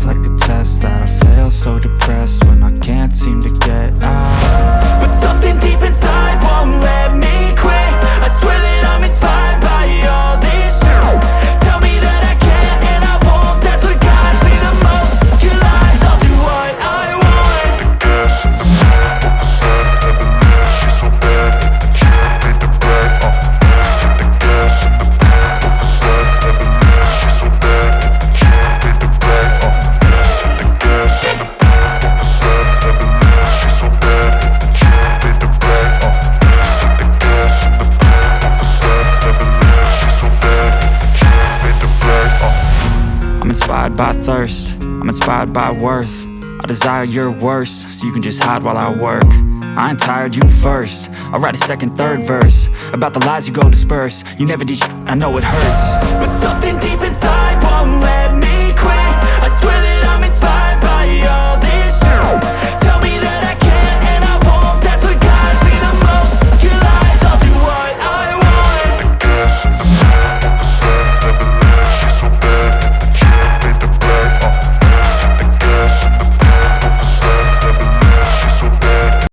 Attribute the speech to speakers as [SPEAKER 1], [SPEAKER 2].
[SPEAKER 1] feels like a test that I fail, so depressed when I can't seem to get out.
[SPEAKER 2] But something deep inside won't let me quit. I swear that I'm inspired by all this shit. Tell me that I can't and I won't. That's what guides me the most. Your lies, I'll do what I want.
[SPEAKER 3] Gas in the middle of the sun, never leave. She's so bad, can't beat the brag. The gas in the middle of the sun, never leave. She's so bad, can't beat the brag. The gas in the middle of the sun, never leave. She's so bad, can't beat the brag. The gas in the middle of the sun, never leave. She's so bad, can't beat the brag.
[SPEAKER 1] I'm inspired by thirst, I'm inspired by worth. I desire your worst, so you can just hide while I work. I ain't tired, you first. I'll write a second, third verse about the lies you go disperse. You never did shit, I know it hurts.
[SPEAKER 2] But something deep inside won't let